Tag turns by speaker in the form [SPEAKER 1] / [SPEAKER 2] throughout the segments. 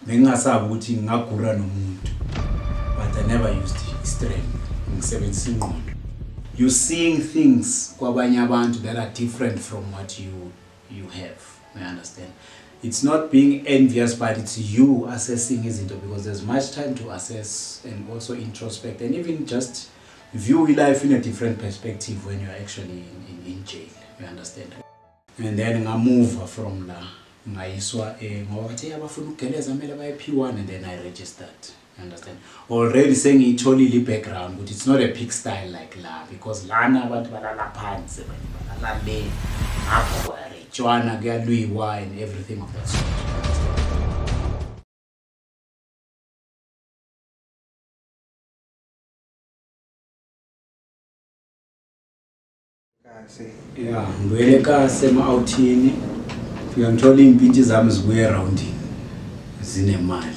[SPEAKER 1] bengingasabi ukuthi ngagura nomuntu, but I never used strength. Ngisebenzisa ingqondo. You seeing things kwabanye abantu that are different from what you have. I understand. It's not being envious, but it's you assessing izinto, because there's much time to assess and also introspect and even just view life in a different perspective when you're actually in jail. You understand? And then I move from la ngayiswa ngoba bathe abafuna ukugeleza kumele baye P1, and then I registered. You understand? Already saying itholile background, but it's not a pig style like la, because lana abantu balala phansi balala le apho Joanna kuyalwiwa and everything of that sort. Yeah, ngwele kase ema-outini fika ngithola impintshi zami zibuye around zinemali.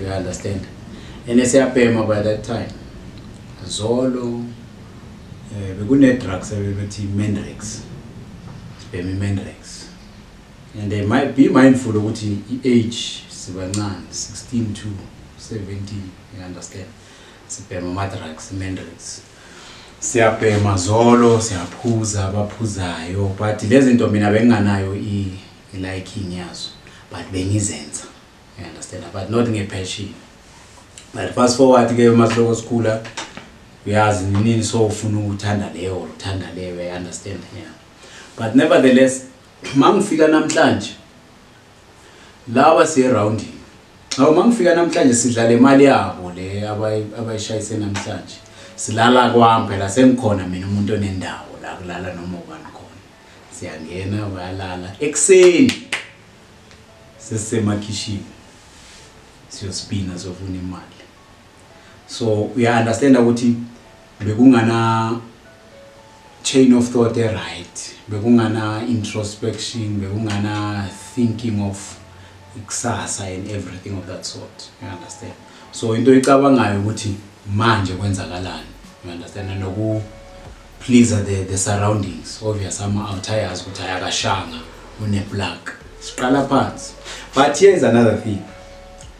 [SPEAKER 1] You understand? And siyabhema by that time. Zolo bekune drugs bethi Mendrex. Sibhema Mendrex. And they might be mindful ukuthi age sibancane 16 to 17, you understand? Sibhema ama drugs Mendrex. Siyabhema zolo, siyaphuza abaphuzayo, but lezi zinto mina benganayo liking yazo, but bengizenza. You understand? But not ngepassion. But fast forward ke masloko schooler, uyazi nini so ufuna ukuthanda leyo or uthanda leyo, I understand. Yeah. But nevertheless, mangifika namhlanje laba si around. Awu mangifika namhlanje sidlala imali yabo le abayishayise namhlanje. Silala kwami phela sengikhona mina umuntu onendawo la kulala noma ubani khona. Siyangena bayalala ekseni. Sesemakhishini. Siyospina sofuna imali. So we understand ukuthi bekungana chain of thought right, bekungana introspection, bekungana thinking of ikusasa and everything of that sort. You understand? So into icabangayo ukuthi manje kwenzakalani. You understand? And noku please the surroundings. Obvious ama outayas ukuthi ayakashanga une black. Siqala phansi. But here is another thing.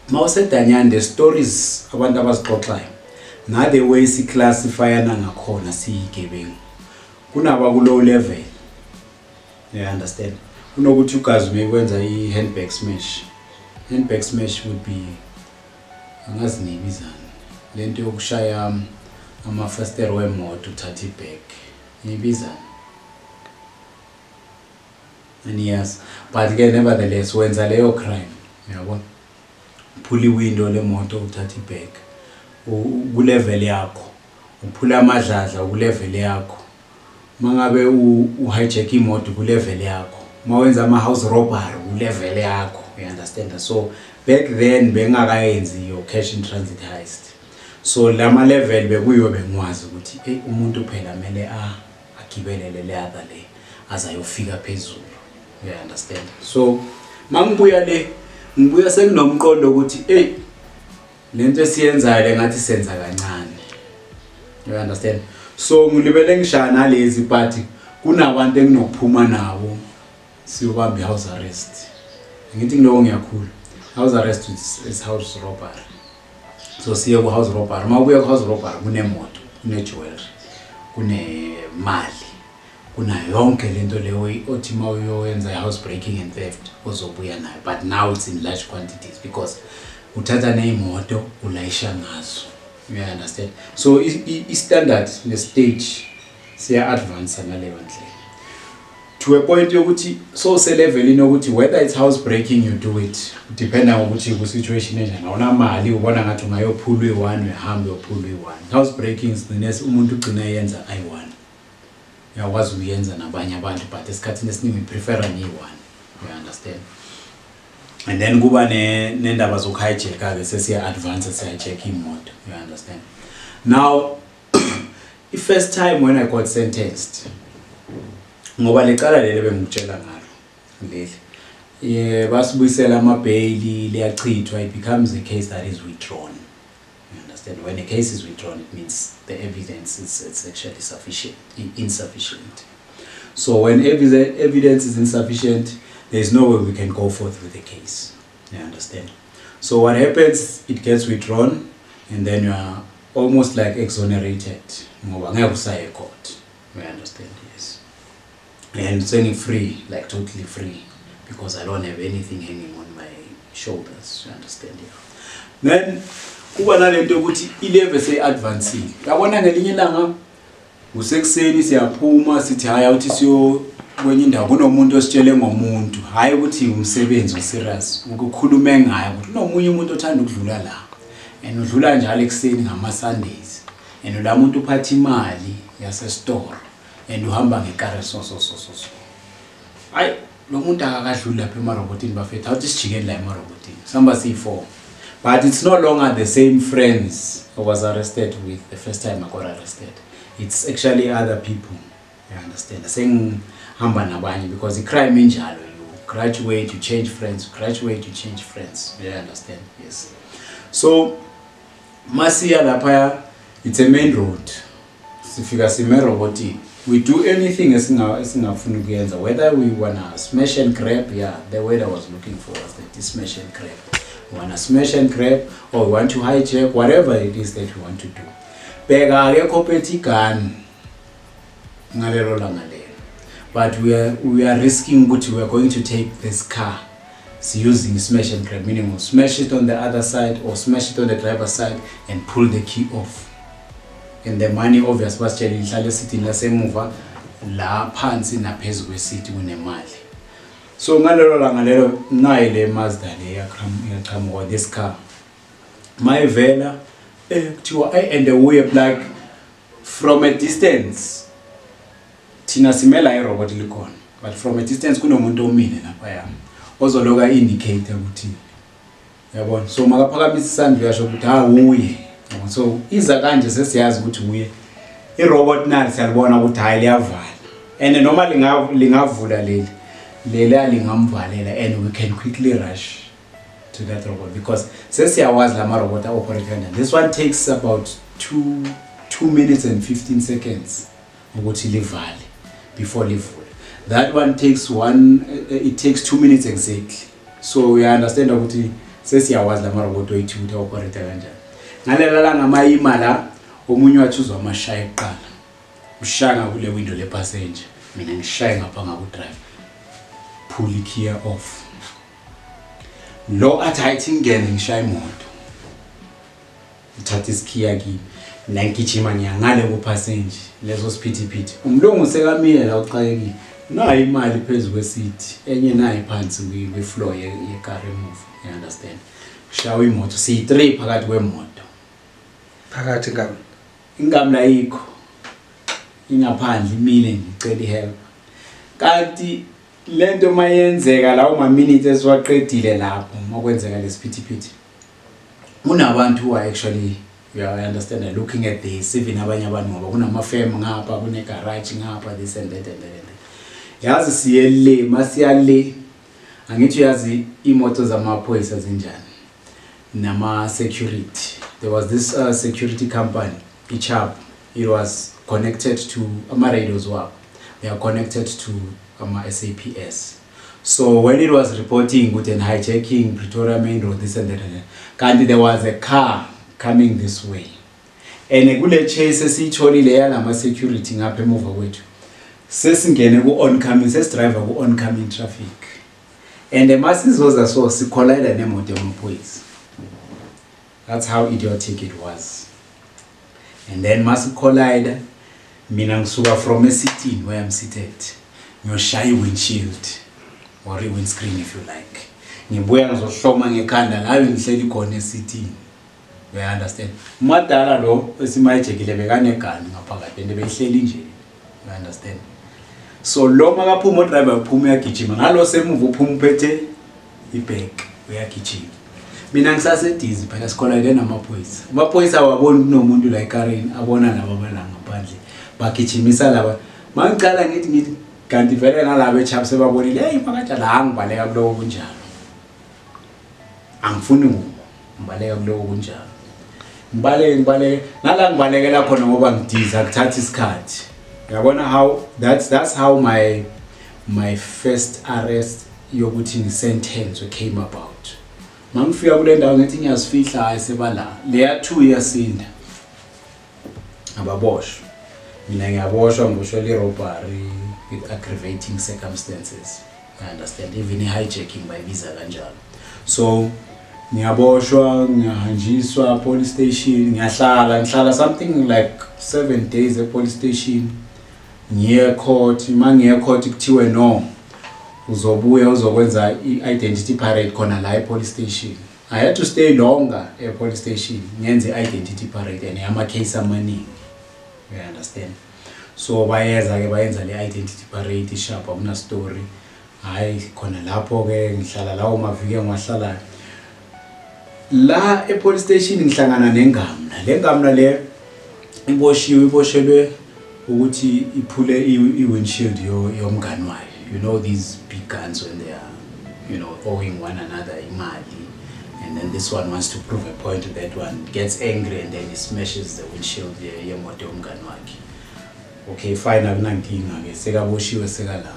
[SPEAKER 1] Mawusedanyana the stories abantu abazixoxayo. Na the way si classify na ngakhona siyigebengu. Kunaba ku low level. You understand? Kunokuthi ugazi mekwenza i-handbag smash. Handbag smash would be angazi nibizana. Lento yokushaya ama-faster wemoto uthatha ibag. Nibizana. And yes, but again nevertheless wenza leyo crime. Yabona? Phula window lemoto uthatha ibag. Ku level yakho. Uphula amadladla ku level yakho. Mangabe uhijack imoto ku level yakho. Mawenza ama house robbery ku level yakho. You understand? So back then bengakayenzi yo cash in transit heist. So lama level bekuyo bengwazi ukuthi umuntu phela mele agibelele le other le azayofika phezulu. You understand? So mangibuya le ngibuya sekunomqondo ukuthi lento esiyenzayo ngathi senza kancane. You understand? So ngilibele ngishana lezi party kunabantu enginokuphuma nabo siyobamba house arrest. Ngithi ngiloko ngiyakhula. House arrest is house robbery. So siye ku house robbery. Mabuya ku house robbery kunemoto, kunejewelry, kunemali, kuna yonke lento leyo othi mawuyoyenza house breaking and theft ozobuya nayo. But now it's in large quantities because uthatha neimoto ulayisha ngazo. You understand? So standard the stage siya advance ngaleyo ndlela. To a point yokuthi so se level inokuthi whether it's house breaking you do it depending on ukuthi ku situation enjani. Awuna mali ubona ngathi ungayophulwa i1 uhambe uyophulwa i1. House breakings nesi umuntu ugcina yenza i1. Uyakwazi uyenza nabanye abantu but esikhathini esiningi prefer ni1. You understand? And then kuba nendaba zokuhijack ke sesiya advance siya imoto. You understand? Now the first time when I got sentenced ngoba lecala leli bengitshela ngalo leli basibuyisela ama bail liyachithwa, it becomes a case that is withdrawn. You understand? When a case is withdrawn it means the evidence is actually insufficient. So when evidence is insufficient, there is no way we can go forth with the case. You understand? So what happens, it gets withdrawn and then you are almost like exonerated. Ngoba ngeke usaye court. You understand? Yes. And saying free, like totally free, because I don't have anything hanging on my shoulders. You understand? Yeah. Then kuba nalento ukuthi ilevel se-advancile. Yabona ngelinye ilanga usekuseni siyaphuma sithi haya uthi siyo kwenye indawo kunomuntu ositshele ngomuntu, hayi ukuthi umsebenzi oserious, ukukhuluma ngayo ukuthi kunomunye umuntu othanda ukudlula la and udlula njalo ekseni ngama Sundays and la muntu uphatha imali yase store and uhamba ngekare so. Hayi lo muntu akakadluli lapha emarobotini bafethu awuthi sijikele la emarobotini samba C4. But it's no longer the same friends I was arrested with the first time I got arrested. It's actually other people. You understand? Saying hamba nabanye because the crime injalo, you graduate, you change friends, You understand? Yes. So Masiya lapha, it's a main road. Sifika sime roboti. We do anything esingafuna ukuyenza, whether we wanna smash and grab, yeah, the word I was looking for was that smash and grab. We wanna smash and grab, or we want to hijack, whatever it is that we want to do. Bega akekho phethe gun ngalelo langa lelo. But we are risking ukuthi we are going to take this car using smash and grab, meaning we'll smash it on the other side or smash it on the driver's side and pull the key off. And the money obvious basitshela ihlale sitini lasemuva la phansi naphezulu kwesiti kunemali. So ngalelo langa lelo nayi le Mazda le yaqhamuka this car. Mayivela kuthiwa and we like from a distance thina simela irobot likhona, but from a distance kunomuntu omile lapha yami ozoloka indicator ukuthi yabona, so makaphakamisa isandla uyasho ukuthi ha uye. So iza kanje sesiyazi ukuthi uye irobot nali siyalibona ukuthi hayi liyavala and noma lingavula lela lingamvalela and we can quickly rush to that robot because sesiyawazi lama robot operate kanjani. This one takes about 2 minutes and 15 seconds ukuthi livale before livule. That one takes it takes 2 minutes exactly. So we understand ukuthi sesiyawazi lama robot oyithi operate kanjani. Ngalela la ngamayima la omunye wathuzwa amashaya eqala. Ushanga kule window le passenger. Mina ngishaya ngapha ngaku drive. Pull the key off. Lo athi ngene ngishaya imoto. Uthatha isikhiya kimi. La ngigijima ngiyangale ku passenger. Lezo siphithiphithi. Umlungu sekamile la uqayekile. Nayi imali phezulu kwesiti. Enye nayi phansi kwi floor ye car remove. You understand? Shawa imoto siyi3 phakathi kwemoto.
[SPEAKER 2] Phakathi
[SPEAKER 1] ingam la ikho. Ingaphandle imile ngicela ihelp. Kanti lento mayenzeka la uma minutes esiwaqedile lapho makwenzeka lesiphithiphithi. Kunabantu who are actually, you understand, looking at this, even abanye abantu ngoba kunama firm ngapha, kune garage ngapha, this and that. Yazi siyele masiyale angithi yazi imoto zamaphoyisa zinjani nama security. There was this security company, Ichab. It was connected to radios wap. They are connected to SAPS. So when it was reporting with an hijacking Pretoria Main Road, this and that, and there was a car coming this way. And kule chase sesitholile yalama security ngapha emuva kwethu. Sesingene ku oncoming, sesidrayiva ku oncoming traffic. And the masses was so si collide nemoto yamaphoyisa. That's how idiotic it was. And then mass collide, mina ngisuka from a sitting where I'm seated. Ngiyoshaya windshield or windscreen if you like. Ngibuya ngizohloma ngekhanda la ngihleli khona esitting. You understand? Madala lo esimayijekile bekanegani ngaphakathi and behleli nje. You understand? So lo makaphuma driver uphuma uyagijima ngalo semuva uphuma uphethe ibag uyagijima. Mina ngisasedizi phela sikolide namaphoyisa. Amaphoyisa awaboni kunomuntu la ekareni abona laba balanga ngaphandle. Bagijimisa laba. Mangicala ngithi kanti vele nalabo eChap sebabonile hey phakathi la ngibaleka kulowo kunjalo. Angifuni ngibaleka kulowo kunjalo. Ngibaleke nala ngibalekela khona ngoba ngidiza kuthatha isikhathi. Yabona how that's how my first arrest yokuthi ngisentence came about. mangifika kule ndawo ngithi ngiyasifihla hayi sebala leya 2 yasinda ababoshwa mina ngiyaboshwa ngoshwele robbery with aggravating circumstances. I understand, even hijacking bayibiza kanjalo. So ngiyaboshwa ngiyahanjiswa police station, ngihlala something like 7 days at police station. Ngiye court, mangiye court kuthiwe no uzobuya uzokwenza i-identity parade khona la e-police station. I had to stay longer e-police station ngenze i-identity parade and ama case amaningi. You understand? So bayenza le identity parade ishapa kuna story. Hayi khona lapho ke ngihlala lawo mavike ngiwahlala la e-police station ngihlangana nengamla. Le ngamla le iboshelwe ukuthi iphule i-windshield yomngani wayo. You know these big guns when they are, you know, owing one another imali, and then this one wants to prove a point to that one, gets angry and then he smashes the windshield yemoto yomngani wakhe. Okay, fine, akunankinga ke sekaboshiwe sekala.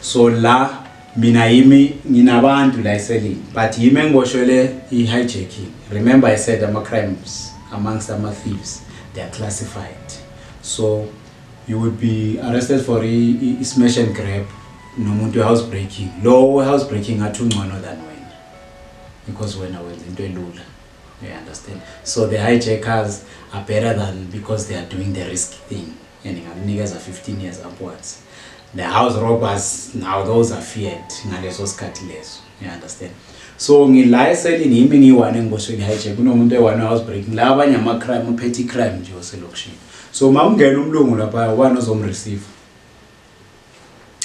[SPEAKER 1] So la mina yimi nginabantu la eselini, but yimi engiboshwele i-hijacking. Remember I said ama crimes amongst ama thieves, they are classified. So you would be arrested for a smash and grab, nomuntu housebreaking. Low housebreaking are too ngcono than when, because when I was into elula, you understand. So the hijackers are better than, because they are doing the risky thing, and niggas are 15 years upwards. The house robbers now, those are feared ngaleso sikhathi leso, you understand. So ngila eselini yimi ngiwane ngiboshwe hijack, kunomuntu ewane housebreaking, la abanye ama crime, petty crime nje oselokishini. So mawungena umlungu lapha ubani ozomreceive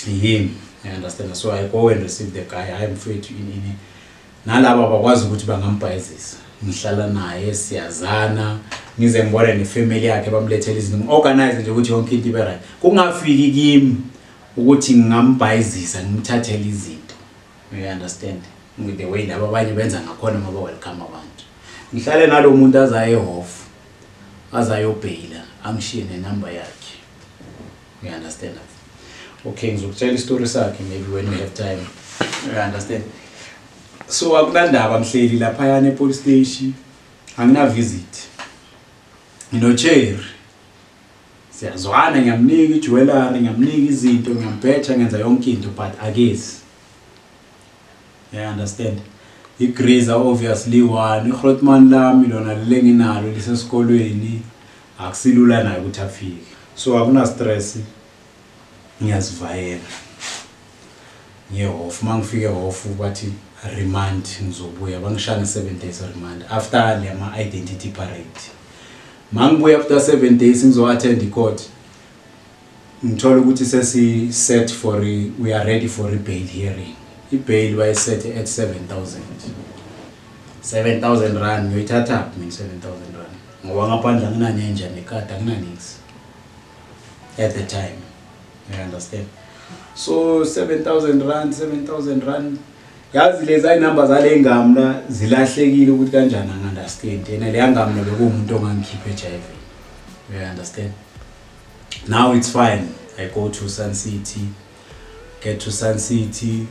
[SPEAKER 1] him, you understand. So I go and receive the guy. I am free to in nalaba bakwazi ukuthi bangambayizisa, ngihlala naye siyazana, ngize ngibone nefamily yakhe bamlethela izinto, organize nje ukuthi yonke into ibe right. Kungafiki kimi ukuthi ngingambayizisa ngimthathele izinto, you understand, with the way laba abanye benza ngakhona ngoba welcome abantu. Ngihlale nalo muntu azaye off, azayobhayila, angishiye nenumber yakhe, you understand. Okay, ngizokutshela istory sakhe maybe when we have time, you understand. So akunandaba ngihleli lapha yana e-police station, angina visit, nginocherry, siyazwana, ngiyamnika ijewelry, ngiyamnika izinto, ngiyambheja, ngenza yonke into, but akezi, you understand. Igreaser obviously one, igrotman lami lona lenginalo lisesikolweni akusilula naye ukuthi afike. So akuna stress, ngiyazivayela. Ngiye-off, mangifike off bathi remand ngizobuya, bangishaya 7 days remand after le ma identity parade. Mangibuya after 7 days ngizo-attend i-court, ngithola ukuthi sesi set for we are ready for a bail hearing. I-bail bayiset at 7,000 rand. Ngiyoyithatha mina 7,000 rand ngoba ngaphandle anginanenja nekada, anginanix at the time, you understand. So 7,000 rand, yazi lezi number zale ngamla zilahlekile ukuthi kanjani angi-understand, yena leya ngamla bekuwumuntu ongangikhipha HIV, you understand. Now it's fine, I go to Sun City, get to Sun City,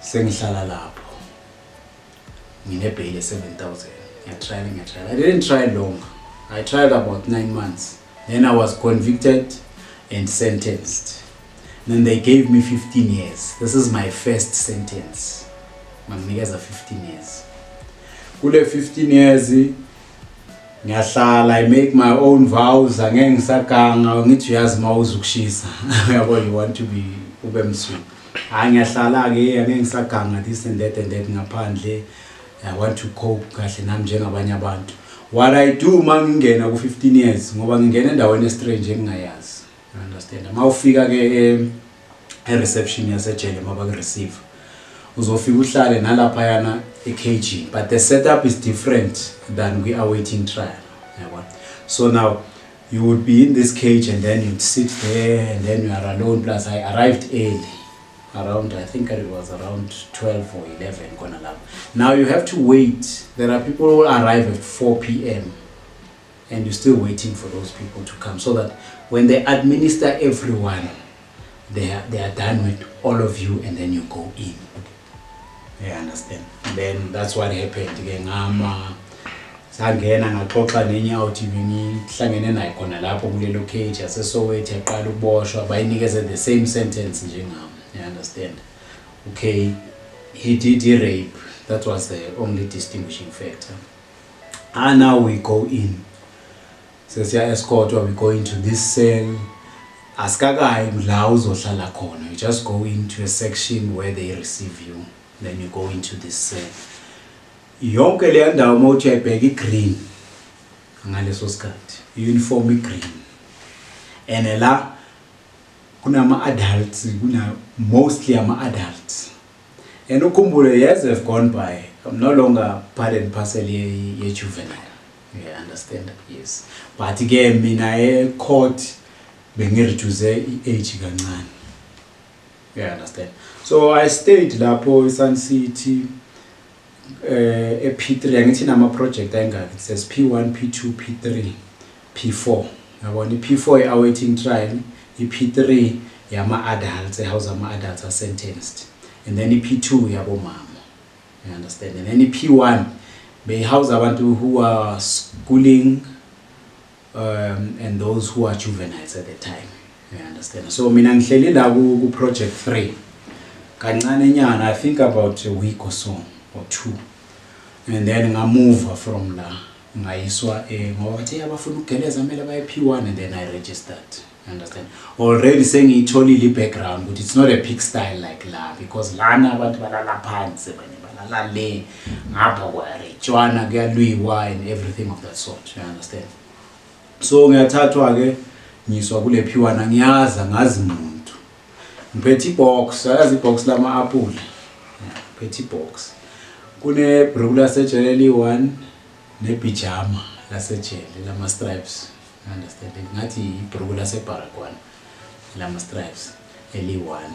[SPEAKER 1] sengihlala lapho ngine-bail 7,000. Ngiyatrayela. I didn't try long, I tried about 9 months. Then I was convicted and sentenced. Then they gave me 15 years. This is my first sentence. Manginikeza 15 years. Kule 15 years ngiyahlala, I make my own vows, angeke ngisaganga, ngithi uyazi mawuzukushisa yabo, you want to be ube Msibi. Ngiyahlala ke angeke ngisaganga this and that ngaphandle. I want to cope kahle nami njengabanye abantu. What I do mangingena ku 15 years ngoba ngingena endaweni estrange engingayazi, you understand. Mawufika ke e-reception yasejele mabakureceive, uzofika uhlale nalapha yana e-KG, but the setup is different than we are waiting trial, yabo. So now you would be in this cage and then you'd sit there and then you are alone. Plus I arrived early, around, I think it was around 12 or 11 gonna lab. Now you have to wait. There are people who arrive at 4 p.m. and you're still waiting for those people to come, so that when they administer everyone, they are done with all of you and then you go in. You understand? Then that's what happened ke sangena ngaxoxa nenye RMTV ngihlangene naye khona lapho kulelo cage yaseSoweto yaqala ukuboshwa bayinikeze the same sentence njengami. You understand? Okay, he did rape. That was the only distinguishing factor. And now we go in. So siya escort, we go into this cell. Askakayi la uzohlala khona. You just go into a section where they receive you. Then you go into this cell. Yonke le ndawo mawuthi uyayibheka green ngaleso sikhathi. Uniform green. And la kunama adults, mostly ama adults. And ukhumbule, years have gone by. I'm no longer part and parcel ye juvenile. You understand? Yes. But again, mina court bengireduce age kancane. You understand? So I stayed lapho Sun City P3 angithi nama project ayingaki. It says P1, P2, P3, P4. Yabona P4 awaiting trial, P3 yama adults, house ama adults are sentenced. And then P2 yabo mama. You understand? And then P1 they house abantu who are schooling and those who are juveniles at the time. You understand? So mina ngihleli la ku project 3. Kancane nyana, I think about a week or so or 2. And then I move from la ngayiswa ngoba bathi abafuna ukugeleza kumele baye P1 and then I registered. You understand? Already saying itholile background, but it's not a pig style like la, because lana abantu balala phansi balala le ngapha kwarejwana kuyalwiwa and everything of that sort. You understand? So ngiyathathwa ke ngiswa kule P1 angiyaza ngazi umuntu. Ngiphethe box, ayazi box lama apple. Petty box. Kune brula sejele 1 ne pijama la sejele lama stripes. Understand? Ngathi ibrula separakwana lama stripes eli1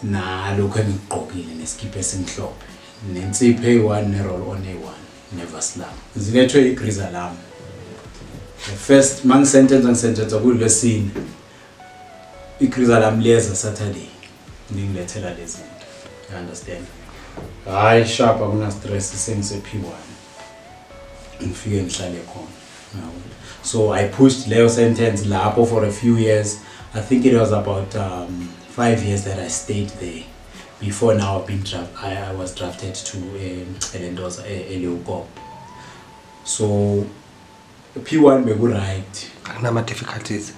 [SPEAKER 1] na lokho engigqokile neskipe esimhlophe nensiphe e1 ne roll on a1 never slam zilethwe igriza lami. The first man sentence kulesine igriza lami leza Saturday ngilethela lezi. You understand? Hayi sharp akuna stress sengise P1 ngifike ngihlale khona. So I pushed Leo sentence lapho for a few years. I think it was about 5 years that I stayed there. Before now I was drafted to Elendoza Eliokop. So P1 beku right.
[SPEAKER 2] Nama difficulties.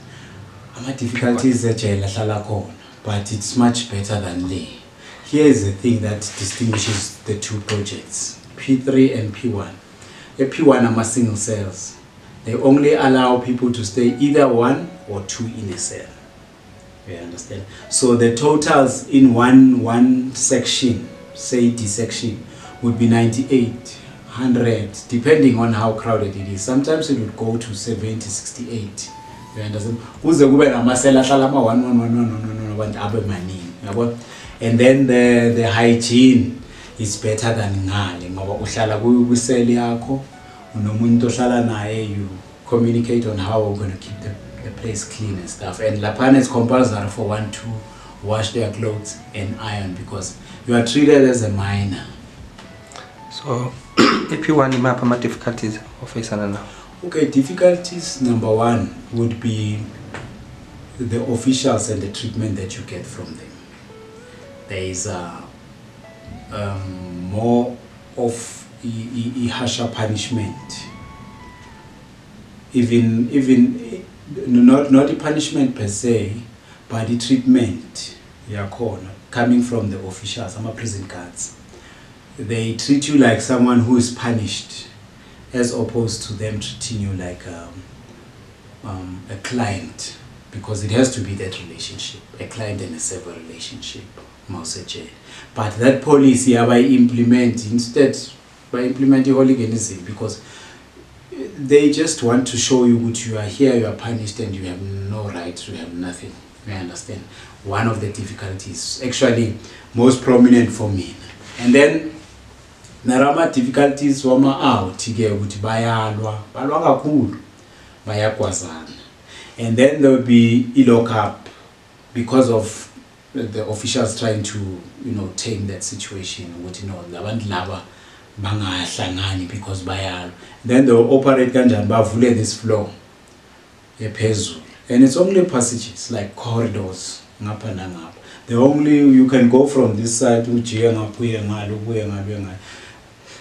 [SPEAKER 1] Ama difficulties ejela hlala khona, but it's much better than le. Here is the thing that distinguishes the two projects, P3 and P1. The P1 are single cells. They only allow people to stay either 1 or 2 in a cell. You understand? So the totals in one section, say D section, would be 98, 100, depending on how crowded it is. Sometimes it would go to 70, 68. You understand? And then the hygiene is better than ngale ngoba uhlala kwiseli yakho unomuntu ohlala naye, you communicate on how we're going to keep the place clean and stuff. And lapana is compulsory for one to wash their clothes and iron because you are treated as a minor.
[SPEAKER 2] So if you want to map my difficulties of facing now.
[SPEAKER 1] Okay, difficulties number 1 would be the officials and the treatment that you get from them. There is more of a harsher punishment. Even not the punishment per se, but the treatment coming from the officials, some prison guards. They treat you like someone who is punished, as opposed to them treating you like a client, because it has to be that relationship, a client and a server relationship. But that policy by implement instead by implementing hooliganism, because they just want to show you what you are here, you are punished and you have no rights, you have nothing. You understand? One of the difficulties, actually most prominent for me. And then narama difficulties wama out ukuthi bayalwa kakhulu bayakwazana. And then there will be lock up because of the officials trying to, you know, tame that situation, what you know, labantu laba bangahlangani because bayalo. Then they'll operate kanjani bavule this floor ephezulu, and it's only passages like corridors ngapha nangapha. The only you can go from this side to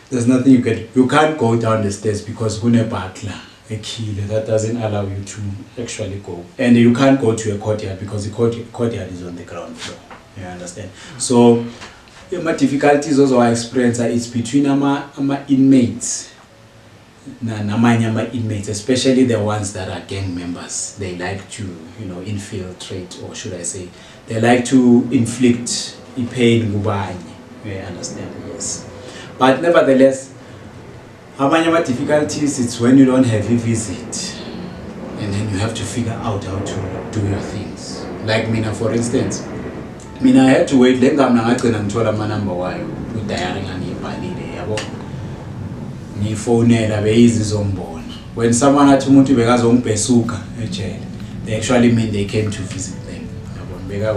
[SPEAKER 1] there's nothing you can't go down the stairs because kune butler a key that doesn't allow you to actually go, and you can't go to a courtyard because the courtyard is on the ground floor. You understand? So my difficulties also I experience it's between ama inmates inmates, especially the ones that are gang members. They like to, you know, infiltrate, or should I say, they like to inflict pain. You understand? Yes. But nevertheless, amanye difficulties, it's when you don't have a visit, and then you have to figure out how to do your things. Like Mina, for instance, I had to wait. Then I'm not going to my number while with diaring and when someone had to move to they actually mean they came to visit them.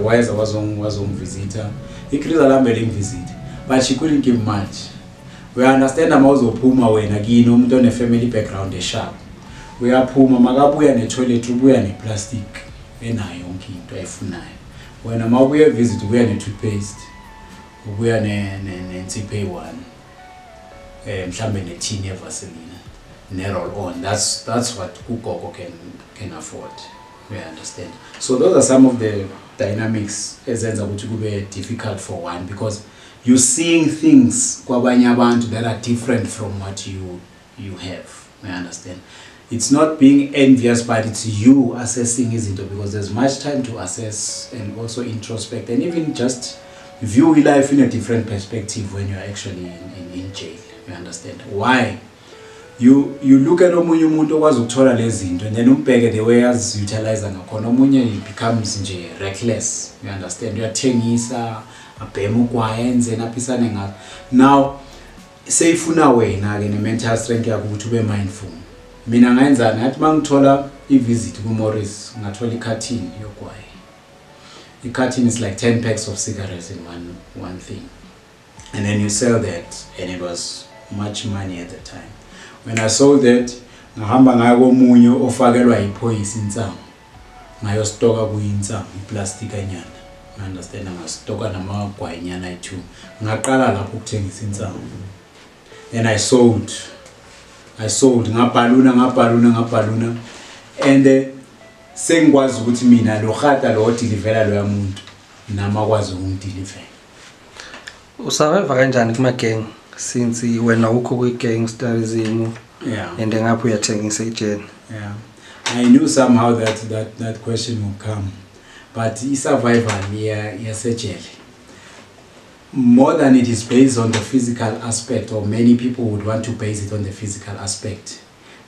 [SPEAKER 1] Why was on visitor? He created a visit, but she couldn't give much. We understand I'm also Puma when again don't a family background a sharp. We are Puma Magabu and a toilet rubu and a plastic and I yonki to a funai. When I'm away visit, we are a toothpaste, we are a pay one. Mhlambe ne Vaseline roll on. That's what Kukoko can afford. We understand. So those are some of the dynamics as which will be difficult for one, because you're seeing things that are different from what you have. I understand. It's not being envious, but it's you assessing, isn't it? Because there's much time to assess and also introspect and even just view life in a different perspective when you're actually in jail. You understand why you look at omunye umuntu okwazi ukuthola lezi zinto, and then umbheke the way as utilize ngakhona. Omunye becomes nje reckless. You understand? Uyathengisa abhema ukwayenze naphisane ngazo. Now seyifuna wena ke ne mental strength yakho ukuthi ube mindful. Mina ngayenzana ngathi mangithola ivisit ku Morris ngathola icarton yokwaye. Icarton is like 10 packs of cigarettes in one thing, and then you sell that, and it was much money at the time. When I saw that, ngahamba ngayo komunye ofakelwa iphoyisa insango, ngayo stoka kuyinsango iplastic anyana. I understand, ngastoka namagwanyana ethu. Ngaqala lapho ukuthengisa insango. Then I sold ngabhaluna, and sengikwazi ukuthi mina lo khata lo delivera lo yamuntu nama kwazi ukungideliver.
[SPEAKER 2] Usurvive kanjani kuma gang since wena ukho ku gangsterism?
[SPEAKER 1] Yeah.
[SPEAKER 2] And ngapho uyathengisa ijeni?
[SPEAKER 1] Yeah. I knew somehow that question would come, but survival yasejele, more than it is based on the physical aspect, or many people would want to base it on the physical aspect.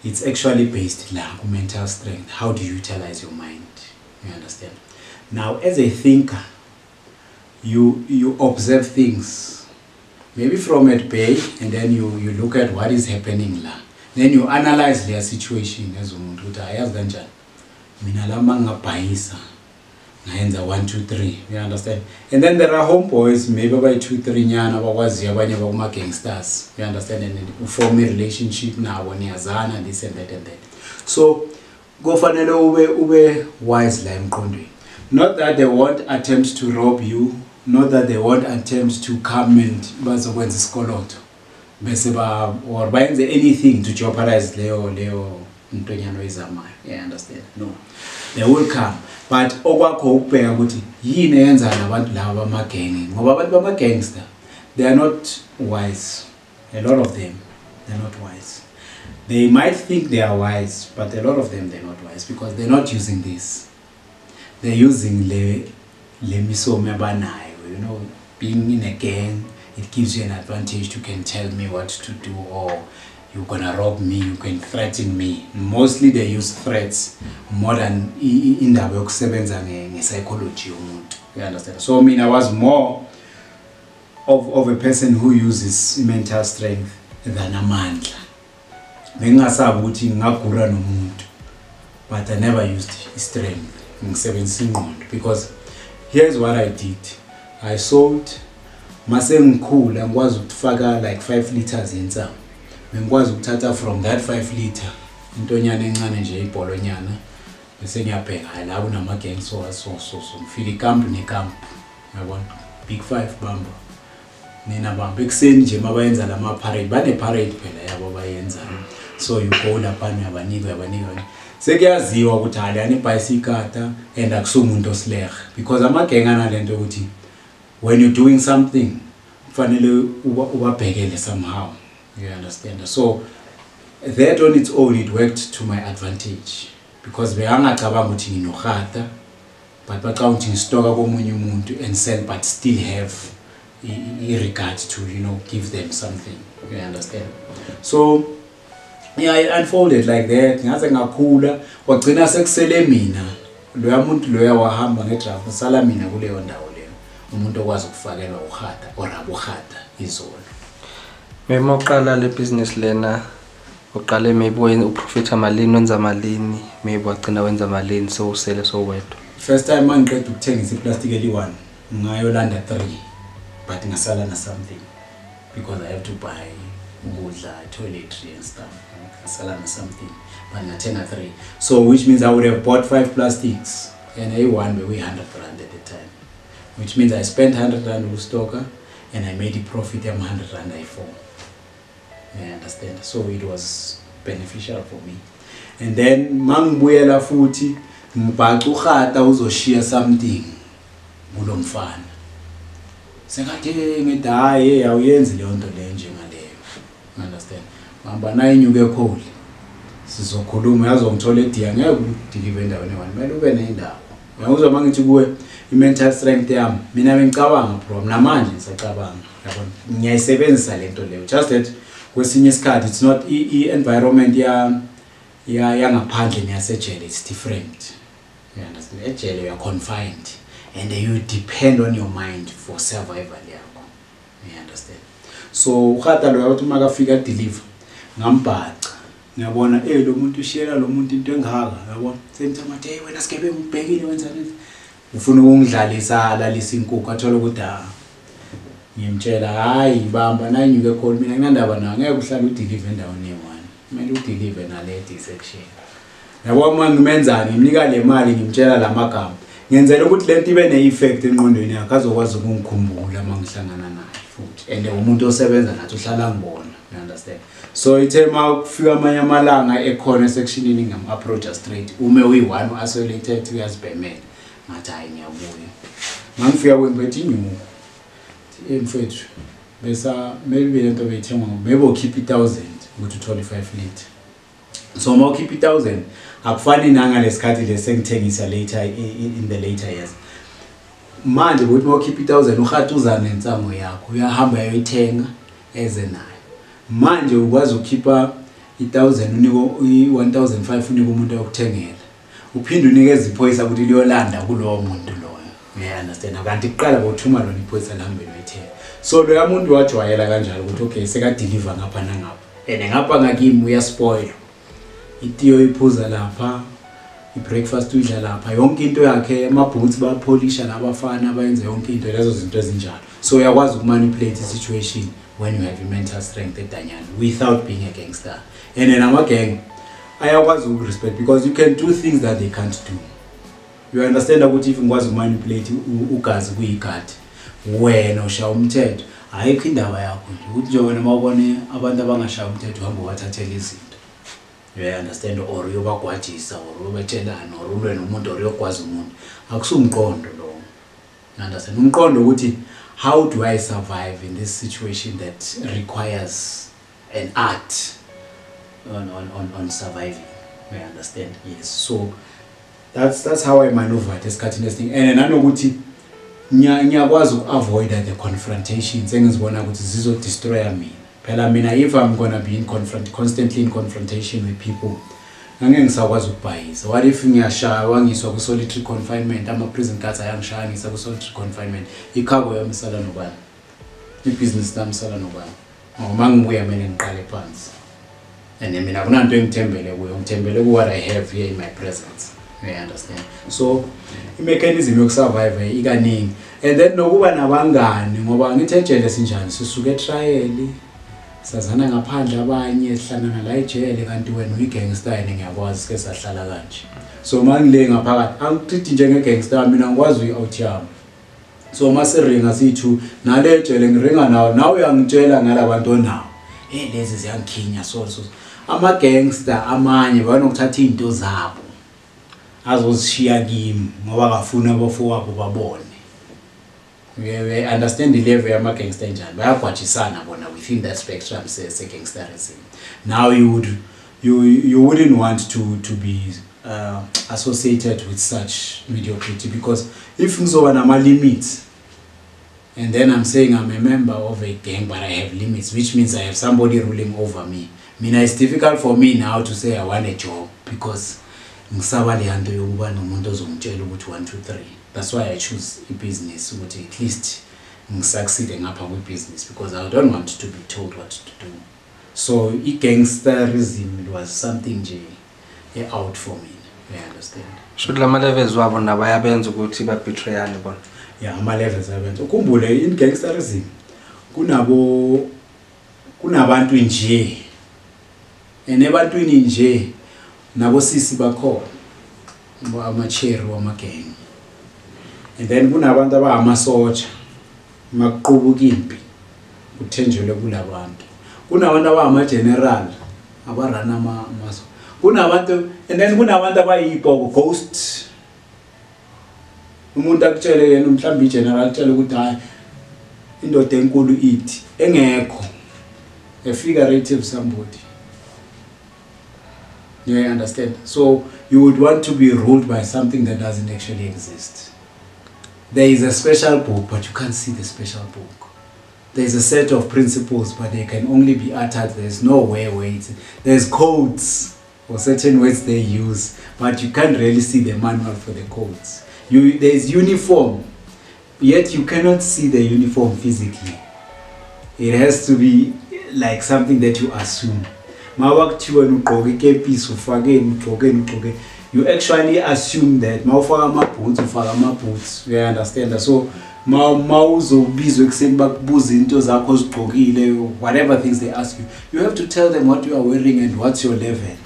[SPEAKER 1] It's actually based on mental strength. How do you utilize your mind? You understand? Now, as a thinker, you observe things, maybe from at bay, and then you look at what is happening là. Then you analyze their situation as umuntu ukuthi ayazi kanjani. Mina lama ngabhayisa ngayenza 1 2 3. You understand? And then there are homeboys, maybe by 2 3 nyana abakwazi abanye bakuma gangsters. You understand? And you form a relationship nabo niyazana, this and that and that. So kufanele ube wise la emqondweni. Not that they won't attempt to rob you, not that they won't attempt to come and bazokwenza isikoloto bese ba or bayenze anything to jeopardize leyo ntonyano izamayo. You understand? No, they will come, but okwakho ukubheka ukuthi yini eyenza labantu laba bamagenge, ngoba abantu bamagangster, they are not wise. A lot of them, they're not wise. They might think they are wise, but a lot of them, they're not wise because they're not using this. They're using le misome abanayo. You know, being in a gang, it gives you an advantage. You can tell me what to do, or you're gonna rob me, you can threaten me. Mostly they use threats more than in the yokusebenza nge-psychology yomuntu. You understand? So I was more of a person who uses mental strength than amandla. Bengasabi ukuthi ngagura nomuntu, but I never used strength. Because here's what I did. I sold mase ngikhula ngikwazi ukufaka like 5 liters yensangu. Ngikwazi ukuthatha from that 5 liter intonyana encane nje ibholonyana bese ngiyabheka la kunama gang so ngifika ikamp nekamp yabona big 5 bamba nina bamba ekseni nje mabayenza lama parade bane parade phela yabo bayenza so you go lapha yabanika sekuyaziwa ukuthi halani bicycle and akusumuntu oslehe because ama-gang analento ukuthi when you're doing something kufanele ubabhekele somehow, you understand. So that on its own it worked to my advantage because bengangacabanga ukuthi nginohata but bacabanga ukuthi ngistoka komunye umuntu and sell but still have regard to, you know, give them something, you understand. So yeah, I unfolded like that. Ngaze ngakhula wagcina sekusele mina loya muntu loya wahamba ngedraft sala mina kuleyo ndawo leyo umuntu okwazi ukufakelwa uhata orabo hata izolo.
[SPEAKER 2] Mema uqala le business lena uqale maybe uprofita malini wenza malini maybe wagcina wenza malini so usele so wedwa.
[SPEAKER 1] First time mangiqeda ukuthengisa iplastic eli1 ngayolanda 3 but ngasala na something because I have to buy ukudla, toiletry and stuff. Ngasala na something but ngatenga 3, so which means I would have bought 5 plastics and A1 we 100 rand at the time, which means I spent 100 rand with stocker and I made a profit of 100 rand I4. You understand? So it was beneficial for me. And then mangibuyela futhi ngibhaca uhata uzoshiya something kulo mfana sekathi ngidaye awuyenzi leyo nto le njengaleyo, you understand. Mamba na inyuke ekholi sizokhuluma yazongithola ediya ngeke udeliver endaweni one manje ube nendawo uyakuzwa mangithi kuwe i-mental strength yami mina bengicabanga bro namanje ngisacabanga yabona ngiyayisebenzisa lento leyo just that kwesinye isikhathi it's not i-environment yangaphandle niyasejele, it's different, you understand. Ejele you are confined and you depend on your mind for survival yakho, you understand. So ukhata lo yathi makafika deliver ngambhaca ngiyabona lo muntu ushiyela lo muntu into engaka yabona senthi amathi hey wena sikebe ngibhekile wenza lento ufuna ukungidlalisa lalisa inkukhu athola ukuthi ngimtshela hayi bamba na inyuke call mina nginandaba na ngeke uhlale udeliver endaweni ye1 kumele udeliver na le section yabo mangimenzani ngimnika le mali ngimtshela lamagama ngenzela ukuthi lento ibe ne-effect enqondweni yakhe azokwazi ukungikhumbula mangihlangana naye futhi and umuntu osebenza nathi uhlala ngibona, you understand. So ithe makufika amanye amalanga ekhona sectionini ngam-approacha straight ume uyi-1 u-isolated uyazibhemela ngathi hayi ngiyabuya mangifika kwempethe inyuku mfethu besa maybe lento beyithengwa maybe ukhipha 1000 ukuthi uthole 5 liter. So ma ukhipha 1000 akufani nangalesikhathi lesengithengisa later in the later years. Manje ukuthi ma ukhipha 1000 uhathuza nensango yakho uyahamba uyayithenga eze nayo. Manje ukwazi ukhipha 1000 uniko 1500 unika umuntu okuthengela uphinde unikeze iphoyisa ukuthi liyolanda kulowo muntu loyo, you understand. Kanti kuqala bothuma lona iphoyisa lambe loyithenga. So lo yamuntu wajwayela kanjalo ukuthi okay seka deliver ngapha nangapha and ngapha ngakimi uyaspoil itiyo iphuza lapha i-breakfast udla lapha yonke into yakhe amabhoots bapolisha nabafana bayenza yonke into lezo zinto ezinjalo. So uyakwazi ukumanipulate i-situation when you have a mental strength edanyana without being a gangster. And then ama-gang ayakwazi uku-respect because you can do things that they can't do. You understand ukuthi if ngikwazi ukumanipulate ugazi kuyigadi wena ushaya umthetho ayikho indaba yakho nje ukuthi nje wena mawubone abantu abangashaya umthetho uhamba wathathela izinto, you understand, or uyobagwajisa or uyobatshelana or ulwe nomuntu or uyokwazi umuntu akusumqondo lo, you understand. Umqondo ukuthi how do I survive in this situation that requires an art on surviving, you understand. Yes, so that's how I maneuvered esikhathini esinye and nanokuthi ngiyakwazi uku-avoid the confrontations engizibona ukuthi zizodestroya mina. Phela mina if I'm gonna be constantly in confrontation with people ngeke ngisakwazi ukubhayisa. What if ngiyashaya wangiswa ku solitary confinement, ama-prison guards ayangishaya ngisa ku solitary confinement, ikhabo yami isala nobani, i-business lami isala nobani? Uma ngibuya mina ngiqale phansi and mina kunanto engithembele kuyo, ngithembele ku what I have here in my presence, You understand? So i-mechanism yokusurvive ikaningi, and then nokuba nabangani ngoba ngithi ejele sinjani sisuke etrial sazana ngaphandle abanye sihlangana la ejele kanti wena uyigangster ngiyakwazi ke sahlala kanje. So mangile ngaphakathi angitreat njenge gangster mina ngikwazi uyi-out yami. So masiringa sithu nale ejele ngiringa nawo nawe uyangitshela ngalabantu onawo lezi ziyangikhinya so ama gangster amanye banokuthatha izinto zabo azozishiya kimi ngoba bafuna abafowabo babone. We understand the level yama gangster njani bayagwajisana bona within that spectrum se gangsterism. Now you wouldn't want to be associated with such mediocrity, because if ngizoba nama limits and then I'm saying I'm a member of a gang but I have limits, which means I have somebody ruling over me. It's difficult for me now to say I want a job because ngisaba le hanto yokuba nomuntu ozongitshela ukuthi 1 2 3. That's why I choose a business, ukuthi at least ngisucceed ngapha kwi business, because I don't want to be told what to do. So gangsterism was something out for me. You understand?
[SPEAKER 2] Should lama levels wabo nabayabenza ukuthi ba betrayane bona.
[SPEAKER 1] Yeah, ama levels abenza. Ukhumbule in gangsterism kunabantu nje. Ebantwini nje nabo sisi bakhona ama-cherry wama-gang, and then kunabantu abangamasotsha makuqubuka impi kuthenjelwe kulabantu, kunabantu abangama-general abarana amaso, kunabantu, and then kunabantu abayibhoko ghost. Umuntu akutshele yena mhlawumbe i-general akutshele ukuthi hayi indoda enkulu ithi engekho, a figurative somebody. You understand? So you would want to be ruled by something that doesn't actually exist. There is a special book, but you can't see the special book. There is a set of principles, but they can only be uttered. There's no way there's codes for certain words they use, but you can't really see the manual for the codes. There's uniform, yet you cannot see the uniform physically. It has to be like something that you assume. You actually assume that you understand that. So whatever things they ask you, you have to tell them what you are wearing and what's your level.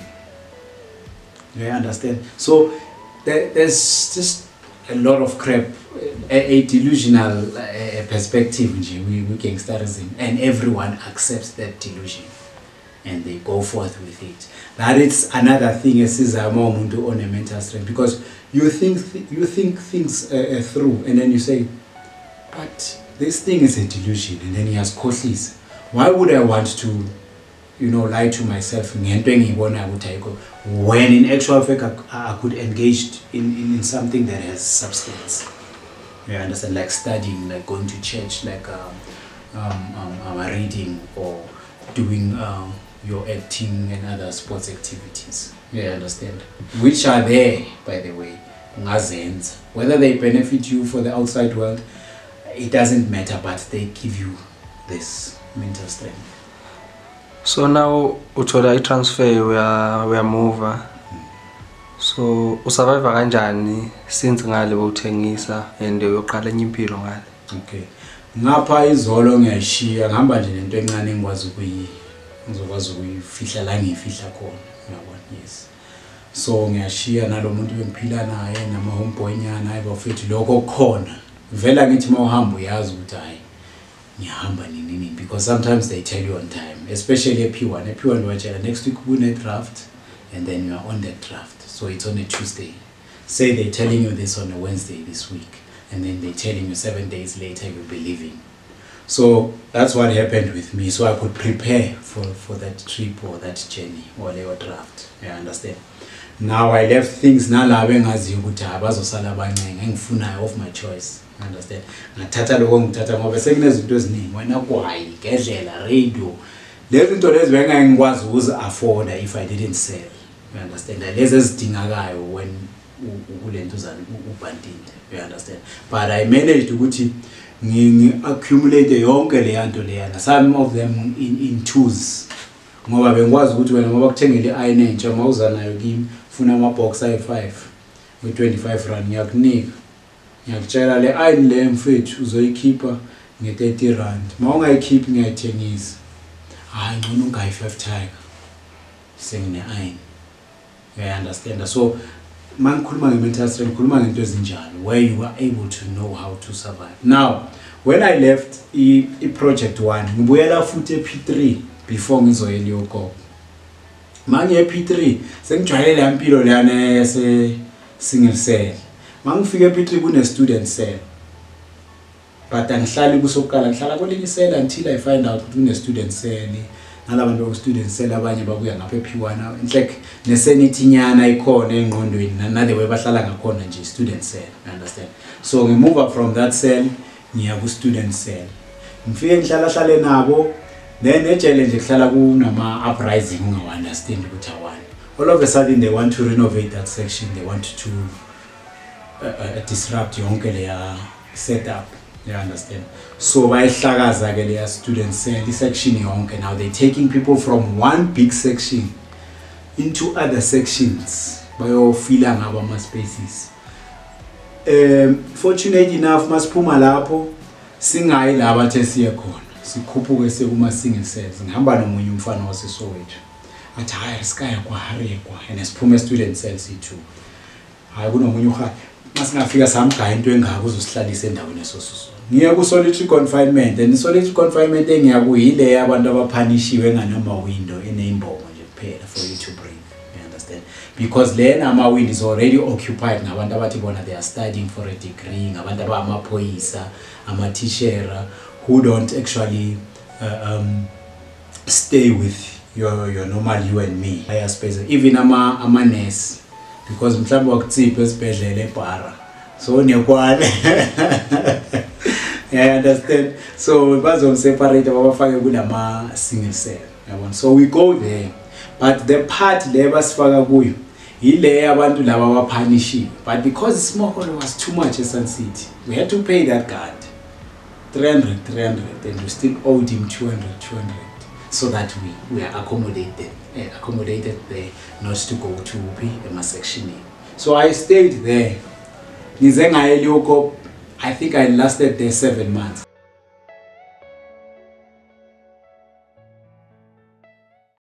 [SPEAKER 1] You understand? So there's just a lot of crap, a delusional perspective with gangsterism, and everyone accepts that delusion and they go forth with it. That is another thing as is a moment on a mental strength, because you think things through, and then you say, but this thing is a delusion, and then he has causes. Why would I want to, lie to myself when in actual fact I could engage in something that has substance? You understand? Like studying, like going to church, like reading, or doing your acting and other sports activities. You understand? Which are there, by the way. Whether they benefit you for the outside world, it doesn't matter, but they give you this mental strength.
[SPEAKER 2] So now uthola i-transfer we are mover. So usurvive kanjani since ngale uthengisa and uyoqala enye impilo ngale?
[SPEAKER 1] Okay. Ngapha izolo ngiyashiya ngihamba nje nento encane engikwazi ukuyifihla la ngifihla khona. Uyabona? Yes. So ngiyashiya nalomuntu bengiphila naye nama homeboy nyana ayibafethi lokho khona. Vela ngithi mawuhamba uyazi ukuthi hayi ngihamba nini, because sometimes they tell you on time, especially a P1 watcher. Next week we need draft, and then you are on that draft. So it's on a Tuesday. Say they're telling you this on a Wednesday this week, and then they're telling you 7 days later you'll be leaving. So that's what happened with me. So I could prepare for that trip or that journey or their draft. You understand? Now I left things of my choice. Understand? Ngathatha lokho ngithatha ngoba sekunezinto eziningi wena kwayi gedlela radio lezi zinto lezi bengangikwazi ukuzi-afford if I didn't sell. You understand? Lezi ezidingakayo when ukulento ubandile. You understand? But I managed ukuthi ngi-accumulate yonke le yanto leyana, some of them in twos, ngoba bengikwazi ukuthi wena ngoba kuthengele i9 entsha mawuza nayo kimi funa ama-box ayi5 we-25 rand ngiyakunika ngiyakutshela le ayini le mfethu uzoyikhipha nge-30 rand uma ungayikhiphi ngiyayithengisa hayi ngcono ungayi-5 tiger sengine-ayini uyayi-understanda so ma ngikhuluma nge-mental strength ngikhuluma ngento ezinjalo where you are able to know how to survive. Now when I left i-project 1 ngibuyela futhi e-P3 before ngizoyela iyogogo manje e-P3 sengijwayele le mpilo leyana single cell mangifika e-P3 kune-student cell but angihlali kusokukala ngihlala kwelinye cell until I find out ukuthi kune-student cell nalabantu be-student cell abanye babuya ngapha e-P1 in fact ne-sanity nyana ikhona engqondweni nale way bahlala ngakhona nje student cell, you understand. So ngimove from that cell ngiya ku-student cell ngifike ngihlala nabo then e-challenge kuhlala kunama uprising ungawa-understand ukuthi awani all of a sudden they want to renovate that section, they want to disrupt yonke leya setup, you understand. So bayihlakaza ke leya student cell section yonke. Now they taking people from one big section into other sections bayofila ngaba ama spaces. Fortunate enough masiphuma lapho singayi la bathe siye khona sikhuphuke sekuma single cells ngihamba nomunye umfana waseSoweto athi hayi sikaya kwa Harekwa and siphume student cells i2 hayi kunomunye uha masingafika samgaya into engaka uzosihlalisa endaweni esosuso ngiya ku solitary confinement and solitary confinement engiya kuyile abantu abaphanishiwe nganama window eneimbongo nje kuphela for you to breathe, you understand, because lena ama window is already occupied ngabantu abathi bona they are studying for a degree ngabantu abamaphoyisa ama teacher who don't actually stay with your normal you and me. I suppose even ama nurse because mhlawumbe wakutsipha esibhedlela eBhara so nekwane yeah, understand. So bazomseparate babafake kulama single cell yabona. So we go there but the part le basifaka kuyo ile abantu laba abapunishiwe but because smoke was too much at City we had to pay that guard 300 and we still owed him 200 so that we are accommodated there not to go to a section. So I stayed there. I think I lasted there 7 months.